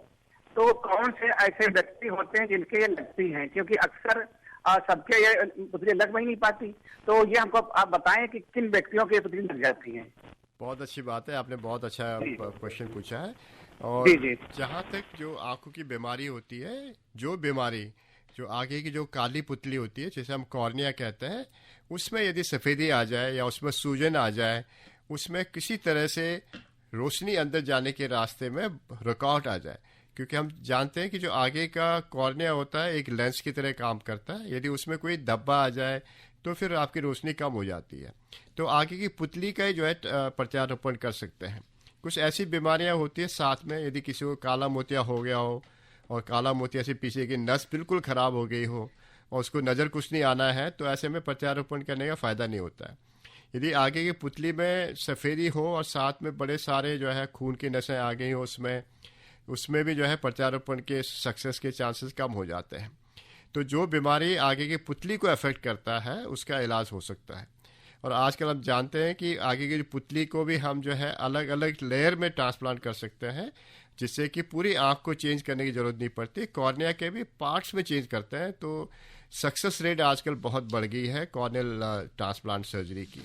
तो कौन से ऐसे व्यक्ति होते हैं जिनके ये लगती हैं? क्योंकि अक्सर सबके ये पुतली लग ही नहीं पाती, तो ये हमको आप बताएं कि किन व्यक्तियों की पुतली लग जाती है। बहुत अच्छी बात है, आपने बहुत अच्छा क्वेश्चन पूछा है। और जहाँ तक जो आंखों की बीमारी होती है, जो बीमारी जो आगे की जो काली पुतली होती है, जैसे हम कॉर्निया कहते हैं, उसमें यदि सफ़ेदी आ जाए या उसमें सूजन आ जाए, उसमें किसी तरह से रोशनी अंदर जाने के रास्ते में रुकावट आ जाए, क्योंकि हम जानते हैं कि जो आगे का कॉर्निया होता है एक लेंस की तरह काम करता है, यदि उसमें कोई धब्बा आ जाए तो फिर आपकी रोशनी कम हो जाती है। तो आगे की पुतली का ही जो है प्रत्यारोपण कर सकते हैं। कुछ ऐसी बीमारियां होती है साथ में, यदि किसी को काला मोतिया हो गया हो और काला मोतिया से पीछे की नस बिल्कुल ख़राब हो गई हो और उसको नज़र कुछ नहीं आना है, तो ऐसे में प्रत्यारोपण करने का फ़ायदा नहीं होता है। यदि आगे की पुतली में सफ़ेदी हो और साथ में बड़े सारे जो है खून की नसें आ गई हो उसमें भी जो है प्रत्यारोपण के सक्सेस के चांसेस कम हो जाते हैं। तो जो बीमारी आगे की पुतली को अफेक्ट करता है उसका इलाज हो सकता है। और आजकल हम जानते हैं कि आगे की पुतली को भी हम जो है अलग अलग लेयर में ट्रांसप्लांट कर सकते हैं, जिससे कि पूरी आँख को चेंज करने की ज़रूरत नहीं पड़ती, कॉर्निया के भी पार्ट्स में चेंज करते हैं। तो सक्सेस रेट आजकल बहुत बढ़ गई है कॉर्नियल ट्रांसप्लांट सर्जरी की।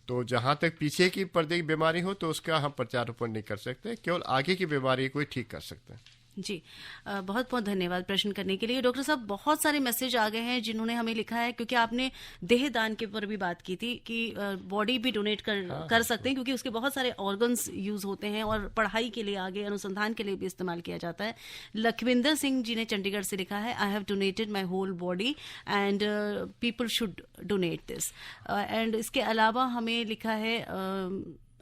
तो जहाँ तक पीछे की पर्दे की बीमारी हो तो उसका हम प्रत्यारोपण नहीं कर सकते, केवल आगे की बीमारी को ही ठीक कर सकते हैं। जी, बहुत बहुत धन्यवाद प्रश्न करने के लिए। डॉक्टर साहब, बहुत सारे मैसेज आ गए हैं जिन्होंने हमें लिखा है, क्योंकि आपने देह दान के ऊपर भी बात की थी कि बॉडी भी डोनेट कर सकते हैं, क्योंकि उसके बहुत सारे ऑर्गन्स यूज होते हैं और पढ़ाई के लिए, आगे अनुसंधान के लिए भी इस्तेमाल किया जाता है। लखविंदर सिंह जी ने चंडीगढ़ से लिखा है, I have donated my whole body and people should donate this. And इसके अलावा हमें लिखा है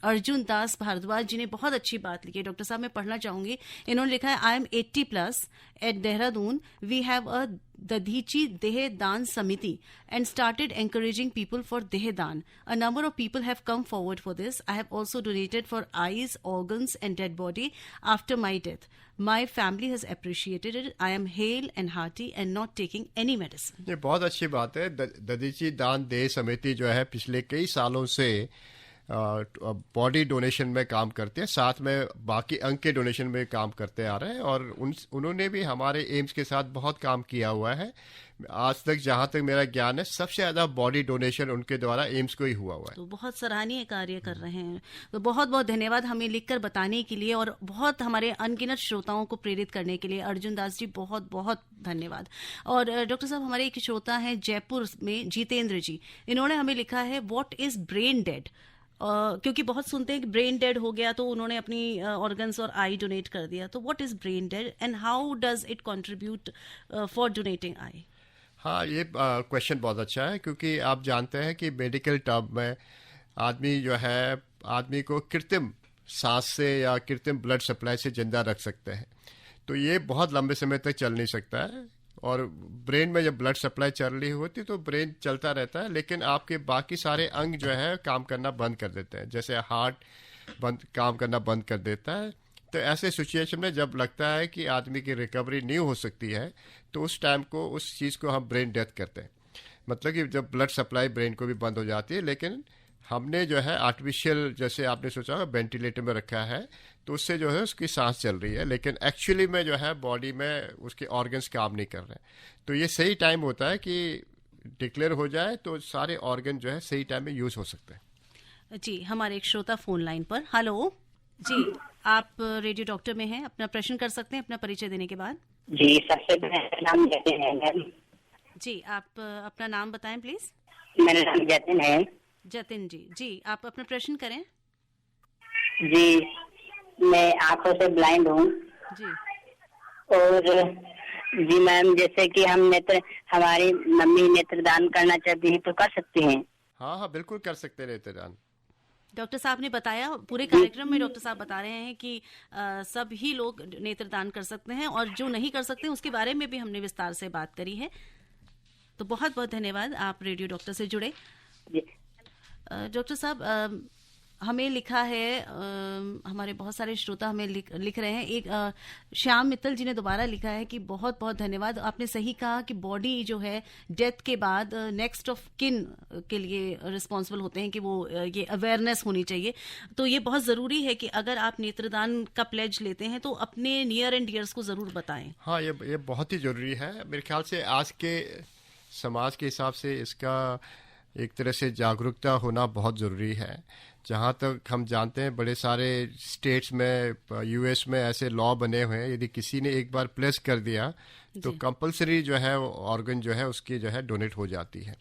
अर्जुन दास भारद्वाज जी ने बहुत अच्छी बात लिखी है। डॉक्टर साहब, मैं पढ़ना चाहूंगी। इन्होंने लिखा है, I am 80+ at Dehradun, we have a Dadhichi Deh Dan समिति and started encouraging people for देह दान. A number of people have come forward for this. I have also donated for eyes, organs and dead body after my death. My family has appreciated it. I am hale and hearty and not taking any medicine. ये बहुत अच्छी बात है। दधीची दान देह समिति जो है पिछले कई सालों से बॉडी डोनेशन में काम करते हैं, साथ में बाकी अंग के डोनेशन में काम करते आ रहे हैं, और उन्होंने भी हमारे एम्स के साथ बहुत काम किया हुआ है। आज तक जहां तक मेरा ज्ञान है सबसे ज़्यादा बॉडी डोनेशन उनके द्वारा एम्स को ही हुआ है। तो बहुत सराहनीय कार्य कर रहे हैं। तो बहुत बहुत धन्यवाद हमें लिखकर बताने के लिए और बहुत हमारे अनगिनत श्रोताओं को प्रेरित करने के लिए। अर्जुन दास जी, बहुत बहुत धन्यवाद। और डॉक्टर साहब, हमारे एक श्रोता हैं जयपुर में, जितेंद्र जी, इन्होंने हमें लिखा है, व्हाट इज ब्रेन डेड? क्योंकि बहुत सुनते हैं कि ब्रेन डेड हो गया तो उन्होंने अपनी ऑर्गन्स और आई डोनेट कर दिया। तो what is brain dead and how does it contribute for donating eye? हाँ, ये क्वेश्चन बहुत अच्छा है, क्योंकि आप जानते हैं कि मेडिकल टर्म में आदमी को कृत्रिम सांस से या कृत्रिम ब्लड सप्लाई से जिंदा रख सकते हैं। तो ये बहुत लंबे समय तक चल नहीं सकता है, और ब्रेन में जब ब्लड सप्लाई चल रही होती तो ब्रेन चलता रहता है, लेकिन आपके बाकी सारे अंग जो है काम करना बंद कर देते हैं, जैसे हार्ट काम करना बंद कर देता है। तो ऐसे सिचुएशन में जब लगता है कि आदमी की रिकवरी नहीं हो सकती है, तो उस टाइम को, उस चीज़ को हम ब्रेन डेथ करते हैं। मतलब कि जब ब्लड सप्लाई ब्रेन को भी बंद हो जाती है, लेकिन हमने जो है आर्टिफिशियल, जैसे आपने सोचा वेंटिलेटर में रखा है, तो उससे जो है उसकी सांस चल रही है, लेकिन एक्चुअली में जो है बॉडी में उसके ऑर्गन्स काम नहीं कर रहे हैं। तो ये सही टाइम होता है कि डिक्लेयर हो जाए तो सारे ऑर्गन जो है सही टाइम में यूज हो सकते हैं। जी, हमारे एक श्रोता फोन लाइन पर। हेलो जी, आप रेडियो डॉक्टर में हैं, अपना प्रश्न कर सकते हैं अपना परिचय देने के बाद। जी, सबसे पहले नाम जतिन है मैम। जी, आप अपना नाम बताएं प्लीज। मेरा नाम जतिन है। जतिन जी, जी आप अपना प्रश्न करें। जी, मैं आंखों से ब्लाइंड हूँ जी। और जी मैम, जैसे कि हमारी मम्मी नेत्रदान करना चाहती है तो कर सकती हैं? हाँ, बिल्कुल कर सकते हैं नेत्रदान। डॉक्टर साहब ने बताया, पूरे कार्यक्रम में डॉक्टर साहब बता रहे हैं कि सभी लोग नेत्रदान कर सकते हैं, और जो नहीं कर सकते उसके बारे में भी हमने विस्तार से बात करी है। तो बहुत बहुत धन्यवाद, आप रेडियो डॉक्टर से जुड़े। डॉक्टर साहब, हमें लिखा है, हमारे बहुत सारे श्रोता हमें लिख रहे हैं। एक श्याम मित्तल जी ने दोबारा लिखा है कि बहुत बहुत धन्यवाद, आपने सही कहा कि बॉडी जो है डेथ के बाद नेक्स्ट ऑफ किन के लिए रिस्पॉन्सिबल होते हैं, कि वो ये अवेयरनेस होनी चाहिए। तो ये बहुत ज़रूरी है कि अगर आप नेत्रदान का प्लेज लेते हैं तो अपने नियर एंड डियर्स को ज़रूर बताएं। हाँ, ये बहुत ही ज़रूरी है। मेरे ख्याल से आज के समाज के हिसाब से इसका एक तरह से जागरूकता होना बहुत ज़रूरी है। जहाँ तक हम जानते हैं बड़े सारे स्टेट्स में, यूएस में ऐसे लॉ बने हुए हैं, यदि किसी ने एक बार प्लेस कर दिया तो कंपलसरी जो है ऑर्गन जो है उसकी जो है डोनेट हो जाती है।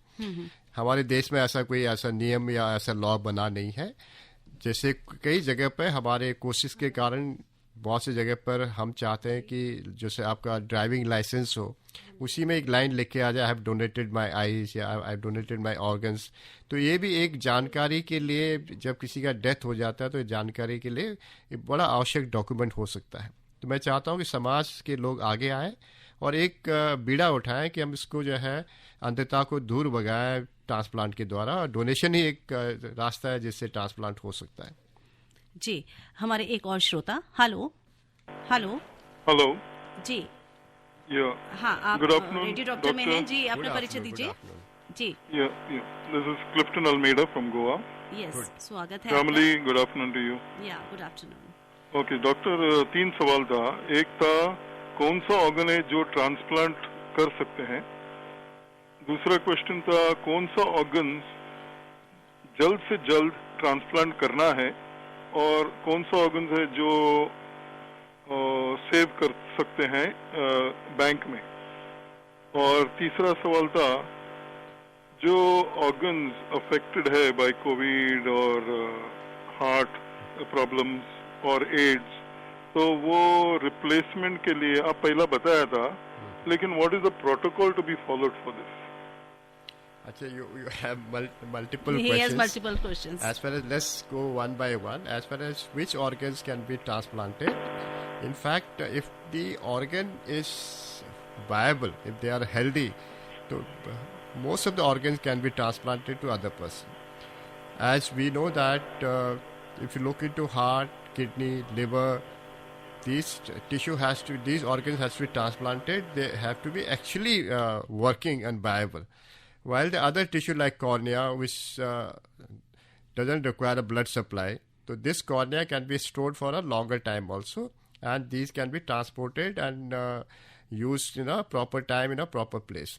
हमारे देश में ऐसा कोई ऐसा नियम या ऐसा लॉ बना नहीं है। जैसे कई जगह पर हमारे कोशिश के कारण बहुत सी जगह पर हम चाहते हैं कि जैसे आपका ड्राइविंग लाइसेंस हो, उसी में एक लाइन लिख के आ जाए, I have donated my eyes या I have donated my organs. तो ये भी एक जानकारी के लिए, जब किसी का डेथ हो जाता है तो जानकारी के लिए एक बड़ा आवश्यक डॉक्यूमेंट हो सकता है। तो मैं चाहता हूँ कि समाज के लोग आगे आए और एक बीड़ा उठाएं कि हम इसको जो है अंधता को दूर भगाएं ट्रांसप्लांट के द्वारा। डोनेशन ही एक रास्ता है जिससे ट्रांसप्लांट हो सकता है। जी, हमारे एक और श्रोता। हेलो हेलो हेलो जी, हाँ, आप रेडियो डॉक्टर में हैं जी, अपना परिचय दीजिए जी। This is Clifton Almeida from Goa. Yes, स्वागत है। Family, good afternoon to you. Ya, good afternoon. Okay doctor, 3 सवाल था। एक था कौन सा ऑर्गन है जो ट्रांसप्लांट कर सकते हैं। दूसरा क्वेश्चन था कौन सा ऑर्गन जल्द से जल्द ट्रांसप्लांट करना है और कौन सा ऑर्गन है जो सेव कर सकते हैं बैंक में। और तीसरा सवाल था जो ऑर्गन्स अफेक्टेड है बाय कोविड और हार्ट प्रॉब्लम्स और एड्स, तो वो रिप्लेसमेंट के लिए आप पहला बताया था, लेकिन what is the protocol to be followed for this? Achha, you have multiple questions. He has multiple questions. As far as, let's go one by one. As far as which organs can be transplanted, in fact, if the organ is viable, if they are healthy, so most of the organs can be transplanted to other person. As we know that if you look into heart, kidney, liver, these organs has to be transplanted. They have to be actually working and viable. While the other tissue like cornea, which doesn't require a blood supply, so this cornea can be stored for a longer time also, and these can be transported and used in a proper time in a proper place.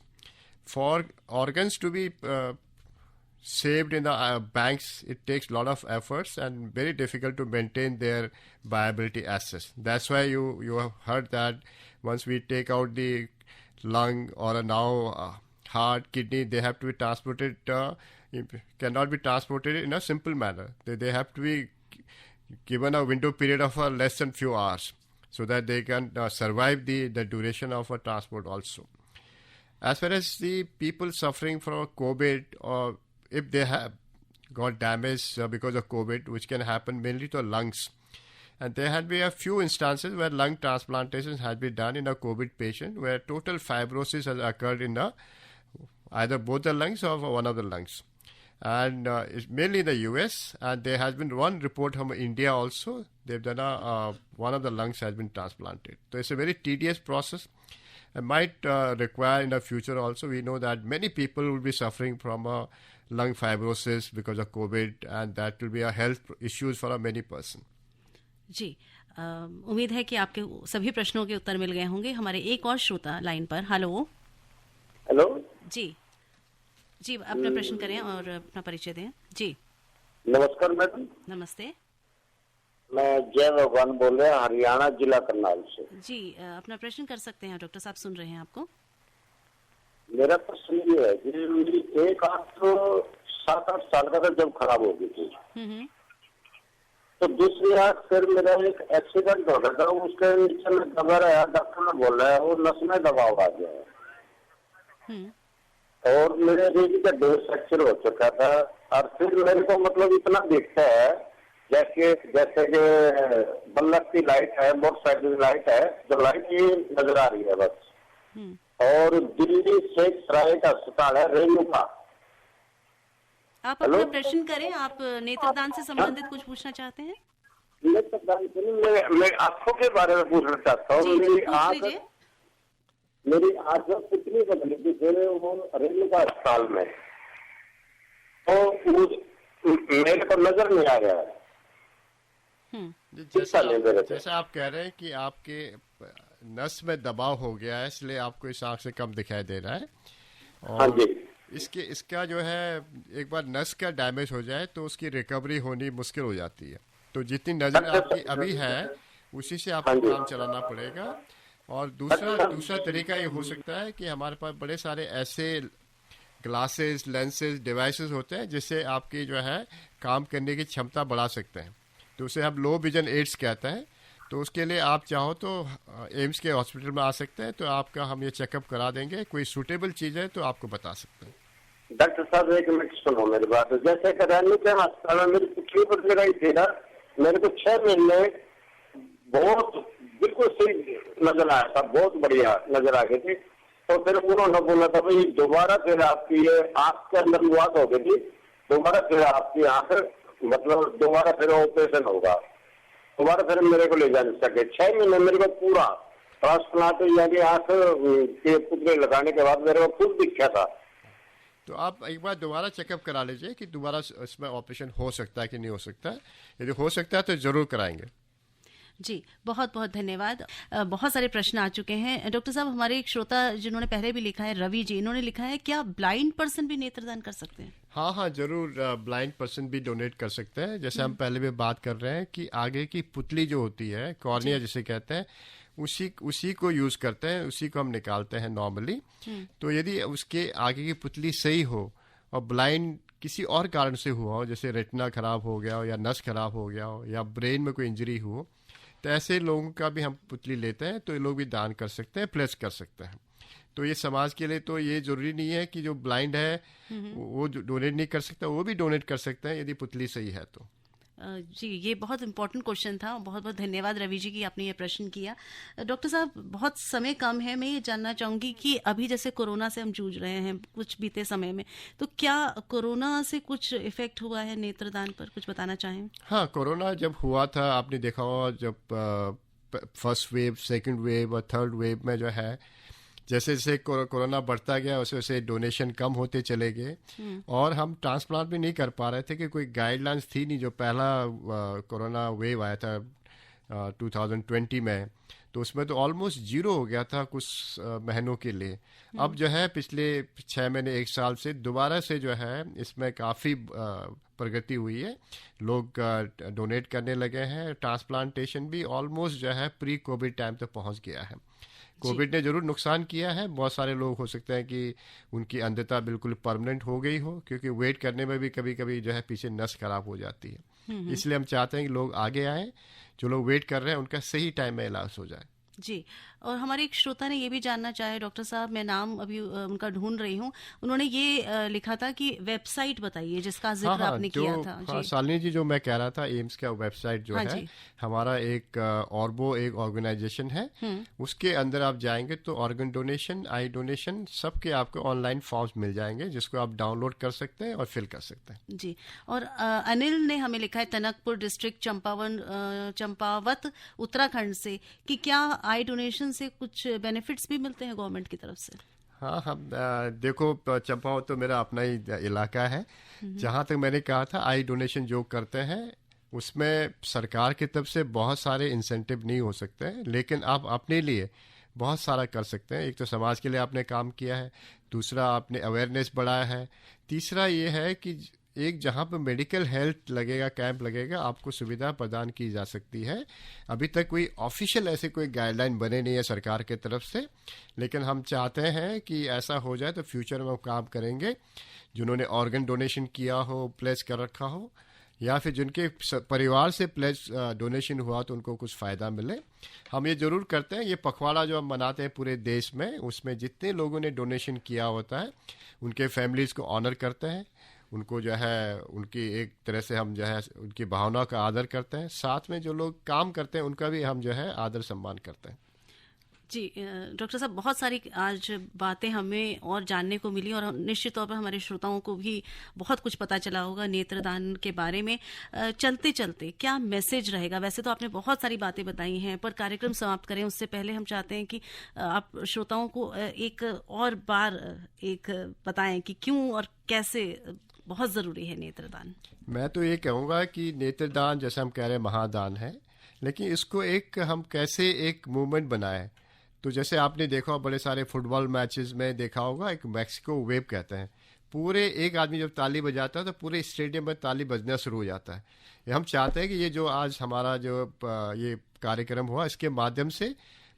For organs to be saved in the banks, it takes a lot of efforts and very difficult to maintain their viability assets. That's why you have heard that once we take out the lung or now heart, kidney, they have to be transported, cannot be transported in a simple manner. They have to be given a window period of less than few hours so that they can survive the duration of a transport also. As far as the people suffering from COVID, or if they have got damage because of COVID, which can happen mainly to lungs, and there had been a few instances where lung transplantations had been done in a COVID patient where total fibrosis has occurred in either both the lungs or one of the lungs. And it's mainly in the US, and there has been one report from India also. They've done one of the lungs has been transplanted. So it's a very tedious process. It might require in the future also. We know that many people will be suffering from lung fibrosis because of COVID, and that will be a health issues for a many person. जी, उम्मीद है कि आपके सभी प्रश्नों के उत्तर मिल गए होंगे। हमारे एक और श्रोता लाइन पर। हेलो हेलो जी जी, अपना प्रश्न करें और अपना परिचय दें जी। नमस्कार मैडम। नमस्ते, मैं जय भगवान बोल रहे हैं, हरियाणा जिला करनाल से। जी, अपना प्रश्न कर सकते हैं, डॉक्टर साहब सुन रहे हैं आपको। मेरा प्रश्न ये है कि मेरी एक आंख 7-8 साल का था जब खराब हो गई थी, तो दूसरी आंख फिर मेरा एक एक्सीडेंट हो गया था, उसके नीचे में दबा रहा, डॉक्टर ने बोला है वो नस में दबाव आ गया है और मेरे रीढ़ का 2 फ्रैक्चर हो चुका था। और फिर मेरे को मतलब इतना दिखता है जैसे कि बल्ब की लाइट है, मोटरसाइकिल लाइट है, जो लाइट ही नजर आ रही है बस। और दिल्ली से प्राइवेट अस्पताल है रेणु का। आप अपना प्रश्न करें। आप नेत्रदान से संबंधित कुछ पूछना चाहते हैं? नेत्रदान मैं आंखों के बारे में पूछना चाहता हूँ। मेरी आंख कितनी बदली थी फिर वो रेलवे का अस्पताल में, तो मेरे को नजर नहीं आ रहा है। जैसा आप कह रहे हैं कि आपके नस में दबाव हो गया है, इसलिए आपको इस आंख से कम दिखाई दे रहा है। और हाँ जी। इसका जो है एक बार नस का डैमेज हो जाए तो उसकी रिकवरी होनी मुश्किल हो जाती है। तो जितनी नज़र आपकी अभी है उसी से आपको काम चलाना पड़ेगा। और दूसरा तरीका ये हो सकता है कि हमारे पास बड़े सारे ऐसे ग्लासेस, लेंसेज, डिवाइसेस होते हैं जिससे आपकी जो है काम करने की क्षमता बढ़ा सकते हैं। तो उसे हम लो विजन एड्स कहते हैं। तो उसके लिए आप चाहो तो एम्स के हॉस्पिटल में आ सकते हैं, तो आपका हम ये चेकअप करा देंगे। कोई सूटेबल चीज़ है तो आपको बता सकते हैं। डॉक्टर साहब एक मिनट सुनो मेरी बात। जैसे करानी के अस्पताल में मेरी पिछली पर लगाई थी ना, मेरे को 6 महीने बहुत बिल्कुल सही नजर आया था, बहुत बढ़िया नजर आ गई थी। तो फिर उन्होंने बोला था भाई दोबारा फिर आपकी ये आंख के अंदर मुआद हो गई थी, दोबारा फिर आपकी आंख मतलब दोबारा फिर ऑपरेशन होगा, दोबारा फिर मेरे को ले जा नहीं सके। 6 महीने मेरे को पूरा ट्रांसप्लांट यानी आंख के पुतले लगाने के बाद मेरे को खुद दिखा था। तो आप एक बार दोबारा चेकअप करा लीजिए कि दोबारा इसमें ऑपरेशन हो सकता है कि नहीं हो सकता है। यदि हो सकता है तो जरूर कराएंगे। जी, बहुत बहुत धन्यवाद। बहुत सारे प्रश्न आ चुके हैं डॉक्टर साहब। हमारे एक श्रोता जिन्होंने पहले भी लिखा है, रवि जी, इन्होंने लिखा है क्या ब्लाइंड पर्सन भी नेत्रदान कर सकते हैं? हाँ, जरूर ब्लाइंड पर्सन भी डोनेट कर सकते हैं। जैसे हम पहले भी बात कर रहे हैं कि आगे की पुतली जो होती है, कॉर्निया जिसे कहते हैं, उसी को यूज करते हैं, उसी को हम निकालते हैं नॉर्मली। तो यदि उसके आगे की पुतली सही हो और ब्लाइंड किसी और कारण से हुआ हो, जैसे रेटिना खराब हो गया हो या नस खराब हो गया हो या ब्रेन में कोई इंजरी हो, तो ऐसे लोगों का भी हम पुतली लेते हैं। तो ये लोग भी दान कर सकते हैं, प्लेस कर सकते हैं। तो ये समाज के लिए तो ये जरूरी नहीं है कि जो ब्लाइंड है वो डोनेट नहीं कर सकता, वो भी डोनेट कर सकते हैं यदि पुतली सही है तो। जी, ये बहुत इंपॉर्टेंट क्वेश्चन था। बहुत बहुत धन्यवाद रवि जी की आपने ये प्रश्न किया। डॉक्टर साहब, बहुत समय कम है, मैं ये जानना चाहूंगी कि अभी जैसे कोरोना से हम जूझ रहे हैं कुछ बीते समय में, तो क्या कोरोना से कुछ इफेक्ट हुआ है नेत्रदान पर, कुछ बताना चाहें? हाँ, कोरोना जब हुआ था आपने देखा होगा, जब फर्स्ट वेव, सेकंड वेव और थर्ड वेव में जो है जैसे जैसे कोरोना बढ़ता गया वैसे वैसे डोनेशन कम होते चले गए और हम ट्रांसप्लांट भी नहीं कर पा रहे थे कि कोई गाइडलाइंस थी नहीं। जो पहला कोरोना वेव आया था 2020 में, तो उसमें तो ऑलमोस्ट जीरो हो गया था कुछ महीनों के लिए। अब जो है पिछले 6 महीने 1 साल से दोबारा से जो है इसमें काफ़ी प्रगति हुई है। लोग डोनेट करने लगे हैं। ट्रांसप्लांटेशन भी ऑलमोस्ट जो है प्री कोविड टाइम तक पहुंच गया है। कोविड ने जरूर नुकसान किया है। बहुत सारे लोग हो सकते हैं कि उनकी अंधता बिल्कुल परमानेंट हो गई हो, क्योंकि वेट करने में भी कभी कभी जो है पीछे नस खराब हो जाती है। इसलिए हम चाहते हैं कि लोग आगे आए, जो लोग वेट कर रहे हैं उनका सही टाइम में इलाज हो जाए। जी, और हमारे एक श्रोता ने ये भी जानना चाहे डॉक्टर साहब, मैं नाम अभी उनका ढूंढ रही हूँ, उन्होंने ये लिखा था कि वेबसाइट बताइए जिसका जिक्र आपने किया था। हाँ, शालिनी जी, जो मैं कह रहा था, एम्स का वेबसाइट जो है हमारा एक ऑर्बो एक ऑर्गेनाइजेशन है, उसके अंदर आप जाएंगे तो ऑर्गन डोनेशन, आई डोनेशन, सबके आपको ऑनलाइन फॉर्म्स मिल जाएंगे जिसको आप डाउनलोड कर सकते हैं और फिल कर सकते हैं। जी, और अनिल ने हमें लिखा है टनकपुर डिस्ट्रिक्ट चंपावत उत्तराखंड से कि क्या आई डोनेशन से कुछ बेनिफिट्स भी मिलते हैं गवर्नमेंट की तरफ से? हाँ, हम देखो, चंपावत तो मेरा अपना ही इलाका है। जहाँ तक मैंने कहा था, आई डोनेशन जो करते हैं उसमें सरकार की तरफ से बहुत सारे इंसेंटिव नहीं हो सकते हैं, लेकिन आप अपने लिए बहुत सारा कर सकते हैं। एक तो समाज के लिए आपने काम किया है, दूसरा आपने अवेयरनेस बढ़ाया है, तीसरा ये है कि एक जहाँ पर मेडिकल हेल्थ लगेगा, कैंप लगेगा, आपको सुविधा प्रदान की जा सकती है। अभी तक कोई ऑफिशियल ऐसे कोई गाइडलाइन बने नहीं है सरकार के तरफ से, लेकिन हम चाहते हैं कि ऐसा हो जाए तो फ्यूचर में हम काम करेंगे। जिन्होंने ऑर्गन डोनेशन किया हो, प्लेस कर रखा हो, या फिर जिनके परिवार से प्लेस डोनेशन हुआ तो उनको कुछ फ़ायदा मिले। हम ये ज़रूर करते हैं। ये पखवाड़ा जो हम मनाते हैं पूरे देश में, उसमें जितने लोगों ने डोनेशन किया होता है उनके फैमिलीज़ को ऑनर करते हैं, उनको जो है उनकी एक तरह से हम जो है उनकी भावना का आदर करते हैं। साथ में जो लोग काम करते हैं उनका भी हम जो है आदर सम्मान करते हैं। जी, डॉक्टर साहब, बहुत सारी आज बातें हमें और जानने को मिली और निश्चित तौर पर हमारे श्रोताओं को भी बहुत कुछ पता चला होगा नेत्रदान के बारे में। चलते चलते क्या मैसेज रहेगा? वैसे तो आपने बहुत सारी बातें बताई हैं, पर कार्यक्रम समाप्त करें उससे पहले हम चाहते हैं कि आप श्रोताओं को एक और बार बताएं कि क्यों और कैसे बहुत ज़रूरी है नेत्रदान। मैं तो ये कहूँगा कि नेत्रदान, जैसे हम कह रहे हैं, महादान है, लेकिन इसको एक हम कैसे एक मूवमेंट बनाएं। तो जैसे आपने देखा बड़े सारे फुटबॉल मैचेस में देखा होगा, एक मैक्सिको वेव कहते हैं, पूरे एक आदमी जब ताली बजाता है तो पूरे स्टेडियम में ताली बजना शुरू हो जाता है। हम चाहते हैं कि ये जो आज हमारा जो ये कार्यक्रम हुआ, इसके माध्यम से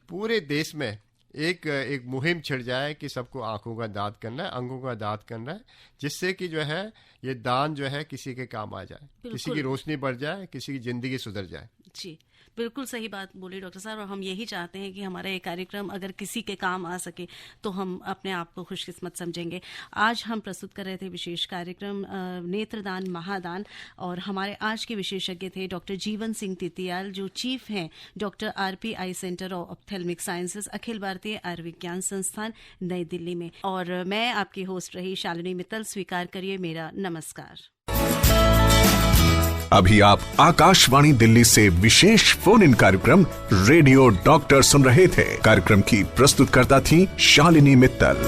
पूरे देश में एक मुहिम छिड़ जाए कि सबको आंखों का दान करना है, अंगों का दान करना है, जिससे कि जो है ये दान जो है किसी के काम आ जाए, किसी की रोशनी बढ़ जाए, किसी की जिंदगी सुधर जाए। जी, बिल्कुल सही बात बोली डॉक्टर साहब। और हम यही चाहते हैं कि हमारा ये कार्यक्रम अगर किसी के काम आ सके तो हम अपने आप को खुशकिस्मत समझेंगे। आज हम प्रस्तुत कर रहे थे विशेष कार्यक्रम नेत्रदान महादान, और हमारे आज के विशेषज्ञ थे डॉक्टर जीवन सिंह तितियाल, जो चीफ हैं doctor RP I centre of ophthalmic sciences, Akhil Bharatiya Ayurvigyan संस्थान, नई दिल्ली में। और मैं आपकी होस्ट रही शालिनी मित्तल। स्वीकार करिए मेरा नमस्कार। अभी आप आकाशवाणी दिल्ली से विशेष फोन इन कार्यक्रम रेडियो डॉक्टर सुन रहे थे। कार्यक्रम की प्रस्तुतकर्ता थी शालिनी मित्तल।